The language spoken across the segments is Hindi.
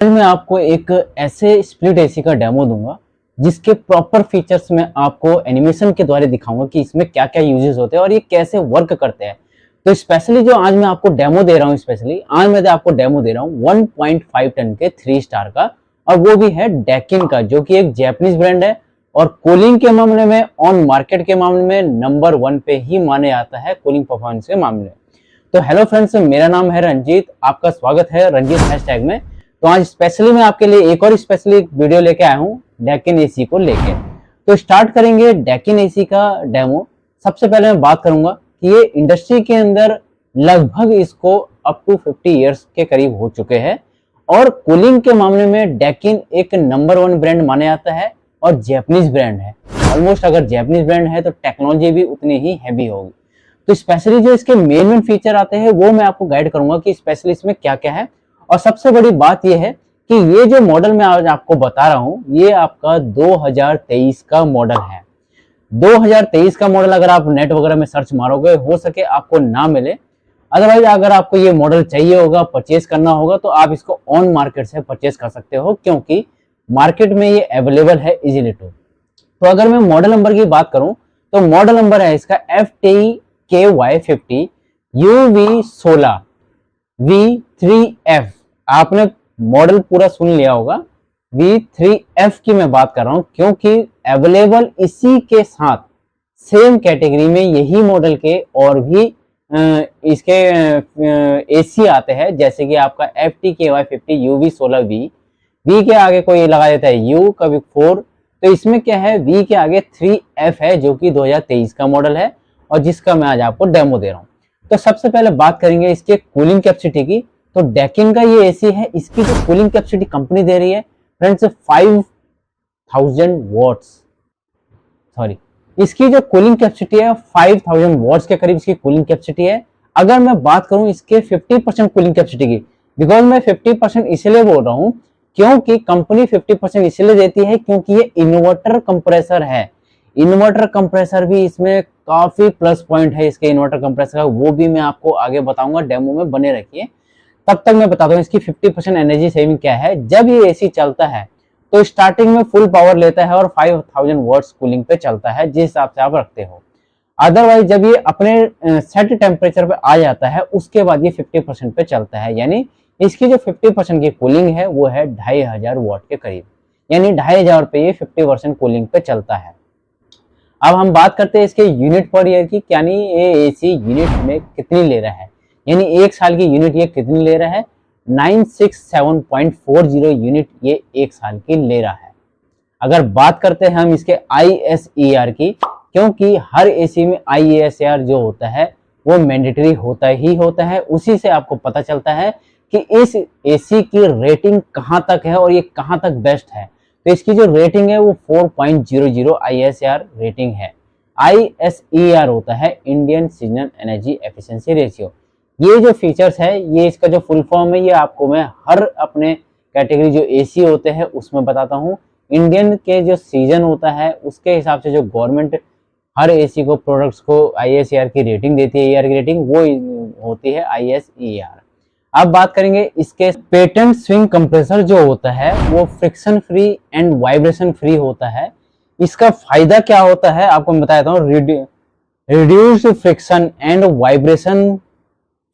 आज मैं आपको एक ऐसे स्प्लिट एसी का डेमो दूंगा जिसके प्रॉपर फीचर्स में आपको एनिमेशन के द्वारा दिखाऊंगा कि इसमें क्या क्या यूजेस होते हैं और ये कैसे वर्क करते हैं। तो स्पेशली जो आज मैं आपको डेमो दे रहा हूँ, स्पेशली आज मैं आपको डेमो दे रहा हूँ 1.5 टन के 3 स्टार का, और वो भी है डेकिन का, जो कि एक जैपनीज ब्रांड है और कूलिंग के मामले में, ऑन मार्केट के मामले में नंबर 1 पे ही माने जाता है कूलिंग परफॉर्मेंस के मामले में। तो हेलो फ्रेंड्स, मेरा नाम है रंजीत, आपका स्वागत है रंजीत हैशटैग में। तो आज स्पेशली मैं आपके लिए एक और स्पेशली वीडियो लेके आया हूँ डेकिन एसी को लेके। तो स्टार्ट करेंगे डेकिन एसी का डेमो। सबसे पहले मैं बात करूंगा कि ये इंडस्ट्री के अंदर लगभग इसको अप टू 50 इयर्स के करीब हो चुके हैं और कूलिंग के मामले में डेकिन एक नंबर 1 ब्रांड माना जाता है और जैपनीज ब्रांड है। ऑलमोस्ट अगर जैपनीज ब्रांड है तो टेक्नोलॉजी भी उतनी ही हैवी होगी। तो स्पेशली जो इसके मेन फीचर आते हैं वो मैं आपको गाइड करूंगा कि स्पेशली इसमें क्या क्या है। और सबसे बड़ी बात यह है कि ये जो मॉडल मैं आज आपको बता रहा हूं ये आपका 2023 का मॉडल है। 2023 का मॉडल अगर आप नेट वगैरह में सर्च मारोगे हो सके आपको ना मिले। अदरवाइज अगर आपको ये मॉडल चाहिए होगा, परचेज करना होगा, तो आप इसको ऑन मार्केट से परचेज कर सकते हो, क्योंकि मार्केट में ये अवेलेबल है इजीली टू। तो अगर मैं मॉडल नंबर की बात करूं तो मॉडल नंबर है इसका FTKY50 UV16 V3F। आपने मॉडल पूरा सुन लिया होगा। V3F की मैं बात कर रहा हूं क्योंकि अवेलेबल इसी के साथ सेम कैटेगरी में यही मॉडल के और भी इसके एसी आते हैं, जैसे कि आपका FTKY50 UV16V। V के आगे कोई लगा देता है U, कभी 4, तो इसमें क्या है V के आगे 3F है जो कि 2023 का मॉडल है और जिसका मैं आज आपको डेमो दे रहा हूं। तो सबसे पहले बात करेंगे इसके कूलिंग कैपेसिटी की। तो डेकिन का ये एसी है, इसकी जो कूलिंग कैपेसिटी कंपनी दे रही है फ्रेंड्स 5000 वॉट्स, सॉरी, इसकी जो कूलिंग कैपेसिटी है 5000 वॉट्स के करीब इसकी कूलिंग कैपेसिटी है। अगर मैं बात करूं इसके 50% कूलिंग कैपेसिटी की, बिकॉज मैं 50% इसलिए बोल रहा हूं क्योंकि कंपनी 50% इसलिए देती है क्योंकि ये इन्वर्टर कंप्रेसर है। इन्वर्टर कंप्रेसर भी इसमें काफी प्लस पॉइंट है इसके इन्वर्टर कंप्रेसर का, वो भी मैं आपको आगे बताऊंगा, डेमो में बने रखिए। तब तक मैं बताता हूँ इसकी 50% एनर्जी सेविंग क्या है। जब ये एसी चलता है तो स्टार्टिंग में फुल पावर लेता है और 5000 वॉट्स कूलिंग पे चलता है, जिस हिसाब से आप रखते हो। अदरवाइज जब ये अपने सेट टेम्परेचर पे आ जाता है उसके बाद ये 50% पे चलता है, यानी इसकी जो 50% की कूलिंग है वो है 2500 वॉट के करीब, यानी 2500 पे ये 50% कूलिंग पे चलता है। अब हम बात करते हैं इसके यूनिट पर ईयर की, यानी ये एसी यूनिट में कितनी ले रहा है, यानी 1 साल की यूनिट ये कितनी ले रहा है। 967.40 यूनिट ये 1 साल की ले रहा है। अगर बात करते हैं हम इसके ISER की, क्योंकि हर एसी में ISER जो होता है वो मैंडेटरी होता ही होता है, उसी से आपको पता चलता है कि इस एसी की रेटिंग कहां तक है और ये कहां तक बेस्ट है। तो इसकी जो रेटिंग है वो 4.00 ISER रेटिंग है। ISER होता है Indian seasonal energy efficiency ratio. ये जो फीचर्स है, ये इसका जो फुल फॉर्म है, ये आपको मैं हर अपने कैटेगरी जो एसी होते हैं उसमें बताता हूँ। इंडियन के जो सीजन होता है उसके हिसाब से जो गवर्नमेंट हर एसी को प्रोडक्ट्स को ISER की रेटिंग देती है, ER की रेटिंग वो होती है ISER। अब बात करेंगे इसके पेटेंट स्विंग कंप्रेसर जो होता है वो friction free and vibration free होता है। इसका फायदा क्या होता है आपको मैं बताता हूँ। Reduced friction and vibration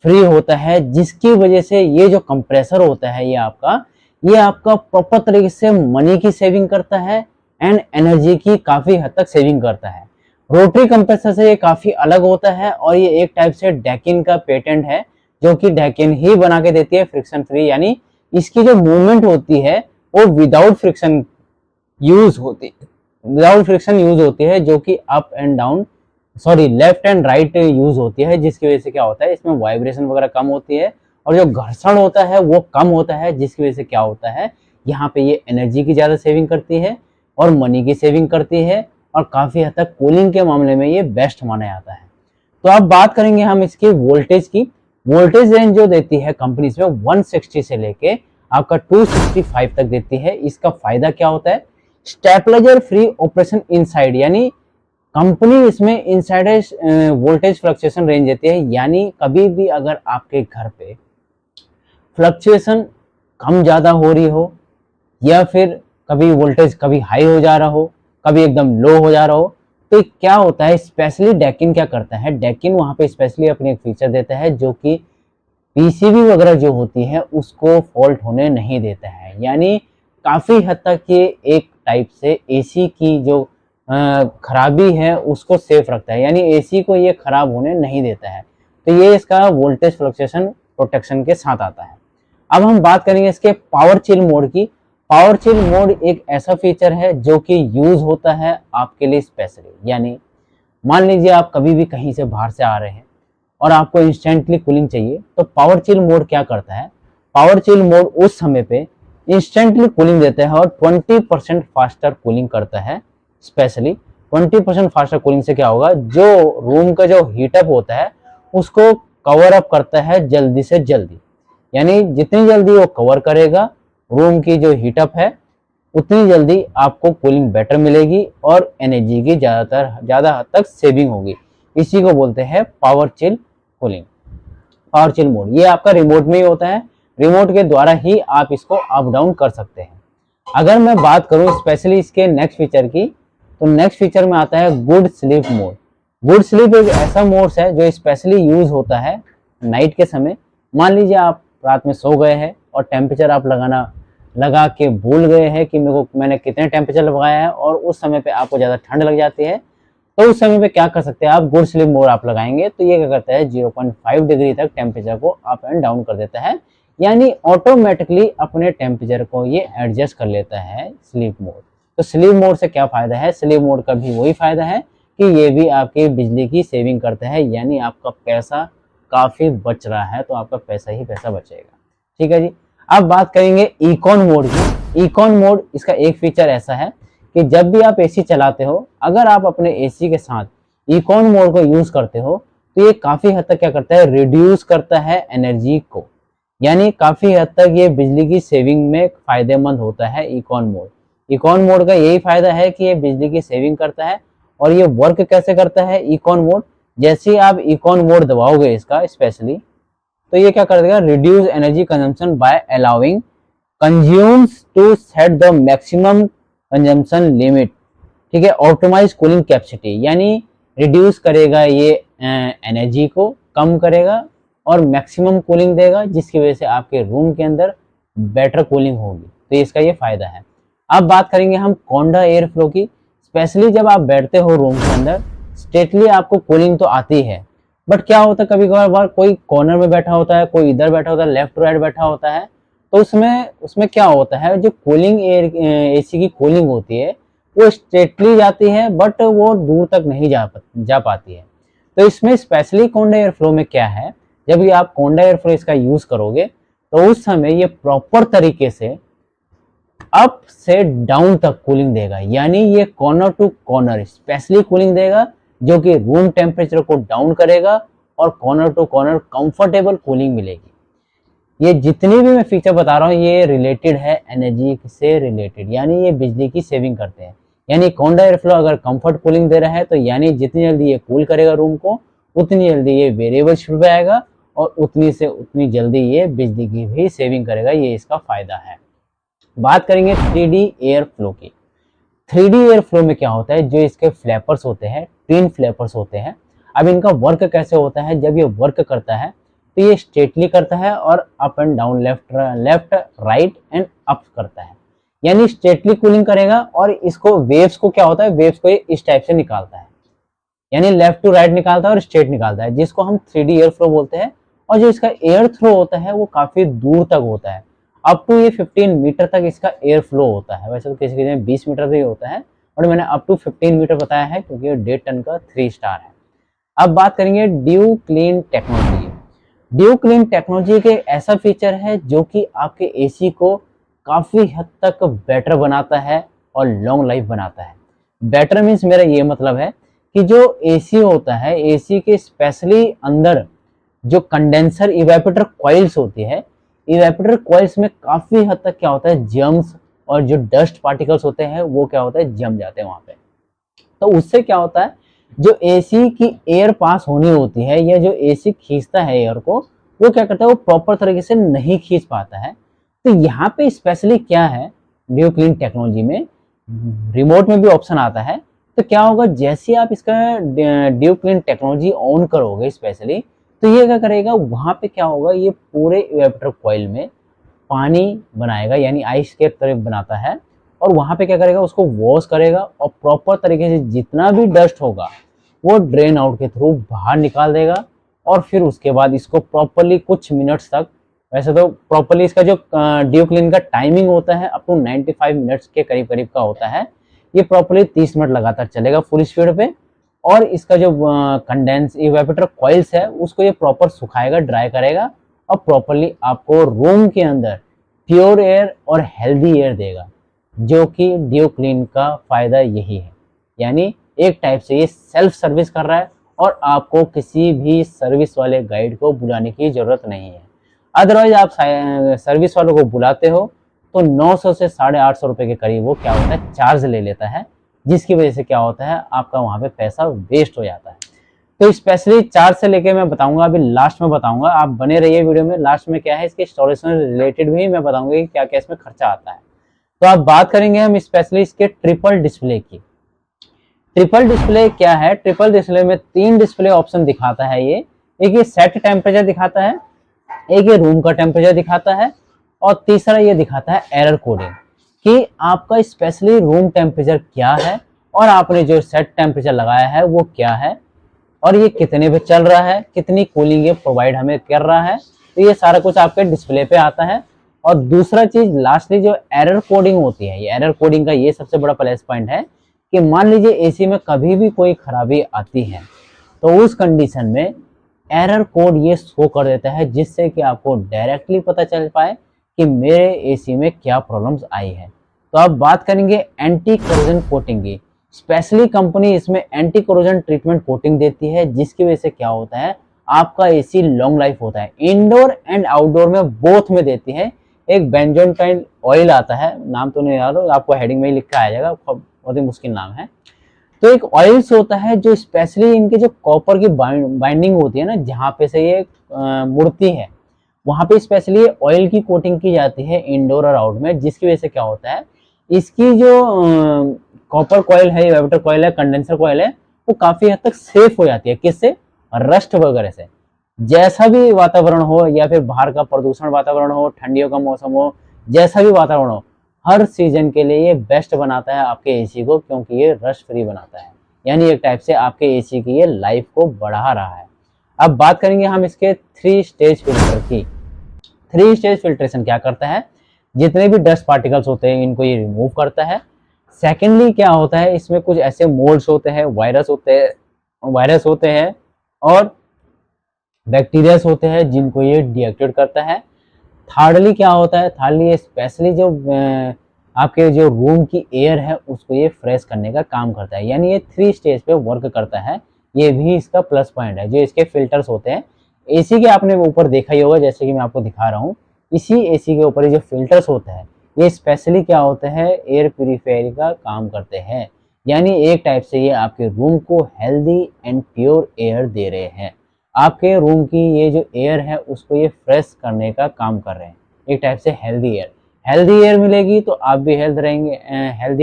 free होता है, जिसकी वजह से ये जो कंप्रेसर होता है ये आपका प्रॉपर तरीके से मनी की सेविंग करता है एंड एनर्जी की काफी हद तक सेविंग करता है। रोटरी कंप्रेसर से ये काफी अलग होता है और ये एक टाइप से डेकिन का पेटेंट है, जो कि डेकिन ही बना के देती है फ्रिक्शन फ्री, यानी इसकी जो मूवमेंट होती है वो विदाउट फ्रिक्शन यूज होती है, जो कि up and down, sorry, left and right use होती है, जिसकी वजह से क्या होता है इसमें वाइब्रेशन वगैरह कम होती है और जो घर्षण होता है वो कम होता है, जिसकी वजह से क्या होता है यहाँ पे ये एनर्जी की ज्यादा सेविंग करती है और मनी की सेविंग करती है और काफी हद तक कूलिंग के मामले में ये बेस्ट माना जाता है। तो अब बात करेंगे हम इसकी वोल्टेज की। वोल्टेज रेंज जो देती है कंपनी इसमें 160 से लेके आपका 265 तक देती है। इसका फायदा क्या होता है, स्टेबलाइजर फ्री ऑपरेशन इनसाइड, यानी कंपनी इसमें इनसाइड वोल्टेज फ्लक्चुएशन रेंज देती है, यानी कभी भी अगर आपके घर पे फ्लक्चुएशन कम ज़्यादा हो रही हो, या फिर कभी वोल्टेज कभी हाई हो जा रहा हो, कभी एकदम लो हो जा रहा हो, तो क्या होता है, स्पेशली डेकिन क्या करता है, डेकिन वहाँ पे स्पेशली अपने एक फीचर देता है जो कि पीसीबी वगैरह जो होती है उसको फॉल्ट होने नहीं देता है। यानी काफ़ी हद तक ये एक टाइप से एसी की जो खराबी है उसको सेफ रखता है, यानी एसी को ये खराब होने नहीं देता है। तो ये इसका वोल्टेज फ्लक्चुएशन प्रोटेक्शन के साथ आता है। अब हम बात करेंगे इसके पावर चिल मोड की। पावर चिल मोड एक ऐसा फीचर है जो कि यूज होता है आपके लिए स्पेशली, यानी मान लीजिए आप कभी भी कहीं से बाहर से आ रहे हैं और आपको इंस्टेंटली कूलिंग चाहिए, तो पावर चिल मोड क्या करता है, पावर चिल मोड उस समय पे इंस्टेंटली कूलिंग देता है और 20% फास्टर कूलिंग करता है। स्पेशली 20% फास्टर कूलिंग से क्या होगा, जो रूम का जो हीटअप होता है उसको कवर अप करता है जल्दी से जल्दी, यानी जितनी जल्दी वो कवर करेगा रूम की जो हीटअप है उतनी जल्दी आपको कूलिंग बेटर मिलेगी और एनर्जी की ज़्यादा हद तक सेविंग होगी। इसी को बोलते हैं power chill cooling, power chill mode. ये आपका रिमोट में ही होता है, रिमोट के द्वारा ही आप इसको अप डाउन कर सकते हैं। अगर मैं बात करूं स्पेशली इसके नेक्स्ट फीचर की, तो नेक्स्ट फीचर में आता है good sleep mode. Good sleep एक ऐसा मोड है जो स्पेशली यूज होता है नाइट के समय। मान लीजिए आप रात में सो गए हैं और टेम्परेचर आप लगा के भूल गए हैं कि मैंने कितने टेम्परेचर लगाया है, और उस समय पे आपको ज़्यादा ठंड लग जाती है, तो उस समय पे क्या कर सकते हैं आप, गुड स्लीप मोड आप लगाएंगे तो ये क्या करता है 0.5 डिग्री तक टेम्परेचर को अप एंड डाउन कर देता है, यानी ऑटोमेटिकली अपने टेम्परेचर को ये एडजस्ट कर लेता है स्लीप मोड। तो स्लीप मोड से क्या फ़ायदा है, स्लीप मोड का भी वही फ़ायदा है कि ये भी आपकी बिजली की सेविंग करता है, यानी आपका पैसा काफ़ी बच रहा है तो आपका पैसा ही पैसा बचेगा। ठीक है जी। अब बात करेंगे इकॉन मोड की। इकॉन मोड इसका एक फीचर ऐसा है कि जब भी आप एसी चलाते हो, अगर आप अपने एसी के साथ इकॉन मोड को यूज़ करते हो तो ये काफ़ी हद तक क्या करता है, रिड्यूस करता है एनर्जी को, यानी काफ़ी हद तक ये बिजली की सेविंग में फ़ायदेमंद होता है इकॉन मोड। इकॉन मोड का यही फ़ायदा है कि ये बिजली की सेविंग करता है। और ये वर्क कैसे करता है इकॉन मोड, जैसे ही आप इकॉन मोड दबाओगे इसका स्पेशली, तो ये क्या कर देगा, reduce energy consumption by allowing consumes to set the maximum consumption limit. ठीक है, ऑप्टिमाइज कूलिंग कैपेसिटी, यानी रिड्यूस करेगा ये एनर्जी को, कम करेगा और मैक्सिमम कूलिंग देगा, जिसकी वजह से आपके रूम के अंदर बेटर कूलिंग होगी। तो इसका ये फायदा है। अब बात करेंगे हम कोंडा एयर फ्लो की। स्पेशली जब आप बैठते हो रूम के अंदर, स्ट्रेटली आपको कूलिंग तो आती है, बट क्या होता है कभी कभार कोई कॉर्नर में बैठा होता है, कोई इधर बैठा होता है, लेफ्ट राइट बैठा होता है, तो उसमें क्या होता है, जो कूलिंग एयर एसी की कूलिंग होती है वो स्ट्रेटली जाती है बट वो दूर तक नहीं जा पाती है। तो इसमें स्पेशली कोंडा एयर फ्लो में क्या है, जब ये आप कोंडा एयर फ्लो इसका यूज करोगे तो उस समय ये प्रॉपर तरीके से अप से डाउन तक कूलिंग देगा, यानी ये corner to corner specially cooling देगा, जो कि रूम टेम्परेचर को डाउन करेगा और corner to corner comfortable cooling मिलेगी। ये जितनी भी मैं फीचर बता रहा हूँ ये रिलेटेड है एनर्जी से रिलेटेड, यानी ये बिजली की सेविंग करते हैं। यानी कोंडा एयर फ्लो अगर कंफर्ट कूलिंग दे रहा है तो यानी जितनी जल्दी ये कूल करेगा रूम को, उतनी जल्दी ये वेरिएबल शिफ्ट पे आएगा और उतनी से उतनी जल्दी ये बिजली की भी सेविंग करेगा। ये इसका फायदा है। बात करेंगे 3D एयर फ्लो की। 3D एयर फ्लो में क्या होता है, जो इसके फ्लैपर्स होते हैं, ट्विन फ्लैपर्स होते हैं। अब इनका वर्क कैसे होता है, जब ये वर्क करता है तो ये स्ट्रेटली करता है और up and down, left right and up करता है, यानी स्ट्रेटली कूलिंग करेगा। और इसको वेव्स को क्या होता है, वेव्स को ये इस टाइप से निकालता है, यानी लेफ्ट टू राइट निकालता है और स्ट्रेट निकालता है, जिसको हम 3D एयर फ्लो बोलते हैं। और जो इसका एयर थ्रो होता है वो काफी दूर तक होता है, अप टू ये 15 मीटर तक इसका एयर फ्लो होता है। वैसे तो किसी किसी में 20 मीटर भी होता है, और मैंने अप टू 15 मीटर बताया है क्योंकि ये 1.5 टन का 3 स्टार है। अब बात करेंगे due clean technology. Due clean technology के ऐसा फीचर है जो कि आपके एसी को काफी हद तक बेटर बनाता है और लॉन्ग लाइफ बनाता है। बेटर मीन्स मेरा ये मतलब है कि जो एसी होता है, एसी के स्पेशली अंदर जो कंडेंसर इवेपोरेटर कॉइल्स होती है, इवेपोरेटर कॉइल्स में काफी हद तक क्या होता है, जर्म्स और जो डस्ट पार्टिकल्स होते हैं वो क्या होता है, जम जाते हैं वहां पे। तो उससे क्या होता है, जो एसी की एयर पास होनी होती है या जो एसी खींचता है एयर को, वो क्या करता है, वो प्रॉपर तरीके से नहीं खींच पाता है। तो यहाँ पे स्पेशली क्या है, ड्यू क्लीन टेक्नोलॉजी में रिमोट में भी ऑप्शन आता है। तो क्या होगा, जैसे आप इसका ड्यू क्लीन टेक्नोलॉजी ऑन करोगे स्पेशली, तो ये क्या करेगा, वहाँ पे क्या होगा, ये पूरे इवेपोरेटर कॉइल में पानी बनाएगा, यानी आइस के तरह बनाता है, और वहाँ पे क्या करेगा, उसको वॉश करेगा और प्रॉपर तरीके से जितना भी डस्ट होगा वो ड्रेन आउट के थ्रू बाहर निकाल देगा। और फिर उसके बाद इसको प्रॉपरली कुछ मिनट्स तक, वैसे तो प्रॉपरली इसका जो ड्यू क्लीन का टाइमिंग होता है अप टू 95 मिनट्स के करीब करीब का होता है, ये प्रॉपरली 30 मिनट लगातार चलेगा फुल स्पीड पे। और इसका जो कंडेंस इवेपोरेटर कॉइल्स है उसको ये प्रॉपर सुखाएगा, ड्राई करेगा, और प्रॉपरली आपको रूम के अंदर प्योर एयर और हेल्दी एयर देगा, जो कि ड्यू क्लीन का फायदा यही है। यानी एक टाइप से ये सेल्फ सर्विस कर रहा है और आपको किसी भी सर्विस वाले गाइड को बुलाने की जरूरत नहीं है। अदरवाइज आप सर्विस वालों को बुलाते हो तो 900 से 850 रुपये के करीब वो क्या होता है, चार्ज ले लेता है, जिसकी वजह से क्या होता है, आपका वहाँ पे पैसा वेस्ट हो जाता है। तो स्पेशली चार्ज से लेके मैं बताऊंगा, अभी लास्ट में बताऊंगा, आप बने रहिए वीडियो में। लास्ट में क्या है, इसके इंस्टॉलेशन रिलेटेड भी मैं बताऊंगा कि क्या क्या इसमें खर्चा आता है। तो आप बात करेंगे हम स्पेशली इसके ट्रिपल डिस्प्ले की। ट्रिपल डिस्प्ले क्या है, ट्रिपल डिस्प्ले में 3 डिस्प्ले ऑप्शन दिखाता है ये। एक ये सेट टेम्परेचर दिखाता है, एक ये रूम का टेम्परेचर दिखाता है, और तीसरा ये दिखाता है एरर कोडिंग, कि आपका स्पेशली रूम टेम्परेचर क्या है और आपने जो सेट टेम्परेचर लगाया है वो क्या है, और ये कितने पे चल रहा है, कितनी कूलिंग ये प्रोवाइड हमें कर रहा है। तो ये सारा कुछ आपके डिस्प्ले पे आता है। और दूसरा चीज लास्टली जो एरर कोडिंग होती है, ये एरर कोडिंग का ये सबसे बड़ा प्लस पॉइंट है कि मान लीजिए एसी में कभी भी कोई खराबी आती है तो उस कंडीशन में एरर कोड ये शो कर देता है, जिससे कि आपको डायरेक्टली पता चल पाए कि मेरे एसी में क्या प्रॉब्लम्स आई है। तो अब बात करेंगे एंटी कोरोजन कोटिंग की। स्पेशली कंपनी इसमें एंटी कोरोजन ट्रीटमेंट कोटिंग देती है, जिसकी वजह से क्या होता है, आपका एसी लॉन्ग लाइफ होता है। इंडोर एंड आउटडोर में बोथ में देती है। एक बेंजोटाइन ऑयल आता है, नाम तो नहीं याद, आपको हेडिंग में ही लिखा आ जाएगा, बहुत ही मुश्किल नाम है। तो एक ऑयल्स होता है जो स्पेशली इनके जो कॉपर की बाइंडिंग होती है ना, जहाँ पे से ये मुड़ती है, वहाँ पे स्पेशली ऑयल की कोटिंग की जाती है इंडोर और आउट में, जिसकी वजह से क्या होता है, इसकी जो कॉपर कॉयल है, इवेपोरेटर कॉयल है, कंडेंसर कॉयल है, वो काफी हद तक सेफ हो जाती है। किससे, रस्ट वगैरह से। जैसा भी वातावरण हो, या फिर बाहर का प्रदूषण वातावरण हो, ठंडियों का मौसम हो, जैसा भी वातावरण हो, हर सीजन के लिए ये बेस्ट बनाता है आपके एसी को, क्योंकि ये रस्ट फ्री बनाता है। यानी एक टाइप से आपके एसी की ये लाइफ को बढ़ा रहा है। अब बात करेंगे हम इसके 3 स्टेज फिल्टर की। 3 स्टेज फिल्ट्रेशन क्या करता है, जितने भी डस्ट पार्टिकल्स होते हैं इनको ये रिमूव करता है। सेकेंडली क्या होता है, इसमें कुछ ऐसे मोल्ड्स होते हैं, वायरस होते हैं और बैक्टीरियाज होते हैं, जिनको ये डीएक्टिवेट करता है। थर्डली क्या होता है, थर्डली स्पेशली जो आपके जो रूम की एयर है उसको ये फ्रेश करने का काम करता है। यानी ये 3 स्टेज पे वर्क करता है। ये भी इसका प्लस पॉइंट है। जो इसके फिल्टर्स होते हैं एसी के, आपने ऊपर देखा ही होगा, जैसे कि मैं आपको दिखा रहा हूँ, इसी एसी के ऊपर जो फिल्टर्स होते हैं ये स्पेशली क्या होते हैं, एयर प्यूरिफायर का काम करते हैं। यानी एक टाइप से ये आपके रूम को हेल्दी एंड प्योर एयर दे रहे हैं। आपके रूम की ये जो एयर है उसको ये फ्रेश करने का काम कर रहे हैं। एक टाइप से हेल्दी एयर मिलेगी तो आप भी हेल्दी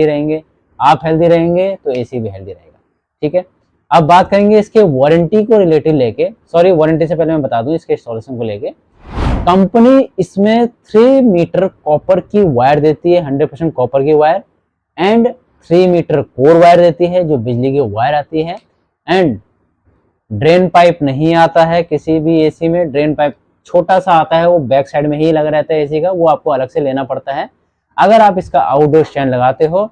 रहेंगे, आप हेल्दी रहेंगे तो एसी भी हेल्दी रहेगा। ठीक है, अब बात करेंगे इसके वारंटी को रिलेटेड लेके। सॉरी, वारंटी से पहले मैं बता दूं इसके इंस्टॉलेशन को लेके। कंपनी इसमें 3 मीटर कॉपर की वायर देती है, 100% कॉपर की wire, and 3 metre core wire देती है जो बिजली की वायर आती है। एंड ड्रेन पाइप नहीं आता है किसी भी एसी में। ड्रेन पाइप छोटा सा आता है, वो बैक साइड में ही लगा रहता है एसी का, वो आपको अलग से लेना पड़ता है। अगर आप इसका आउटडोर स्टैंड लगाते हो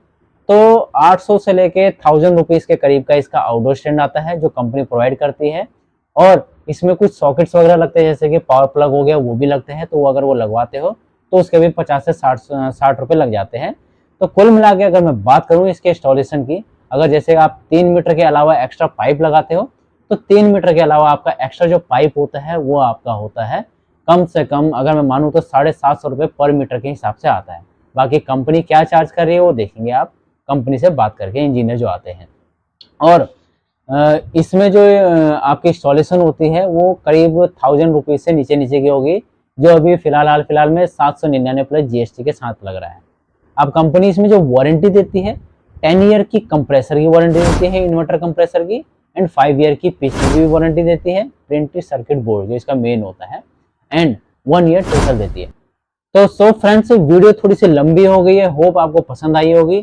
तो 800 से लेके 1000 रुपीज के करीब का इसका आउटडोर स्टैंड आता है, जो कंपनी प्रोवाइड करती है। और इसमें कुछ सॉकेट्स वगैरह लगते हैं, जैसे कि पावर प्लग हो गया, वो भी लगते हैं। तो अगर वो लगवाते हो तो उसके भी 50 से 60 रुपये लग जाते हैं। तो कुल मिला के अगर मैं बात करूँ इसके इंस्टॉलेशन की, अगर जैसे आप 3 मीटर के अलावा एक्स्ट्रा पाइप लगाते हो तो 3 मीटर के अलावा आपका एक्स्ट्रा जो पाइप होता है वो आपका होता है कम से कम, अगर मैं मानूँ तो 750 रुपये पर मीटर के हिसाब से आता है। बाकी कंपनी क्या चार्ज कर रही है वो देखेंगे आप कंपनी से बात करके, इंजीनियर जो आते हैं। और इसमें जो आपकी इंस्टॉलेशन होती है वो करीब 1000 रुपीज से नीचे की होगी, जो अभी फिलहाल में 799 प्लस जीएसटी के साथ लग रहा है। अब कंपनी इसमें जो वारंटी देती है 10 ईयर की कंप्रेसर की वारंटी देती है, इन्वर्टर कंप्रेसर की, एंड 5 ईयर की पीसीबी की वारंटी देती है, प्रिंटेड सर्किट बोर्ड जो इसका मेन होता है, एंड 1 ईयर टोटल देती है। तो सो फ्रेंड्स, वीडियो थोड़ी सी लंबी हो गई है, होप आपको पसंद आई होगी।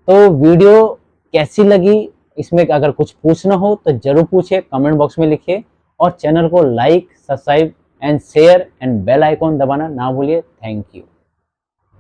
तो वीडियो कैसी लगी, इसमें अगर कुछ पूछना हो तो जरूर पूछिए, कमेंट बॉक्स में लिखिए, और चैनल को like, subscribe and share and bell icon दबाना ना भूलिए। Thank you.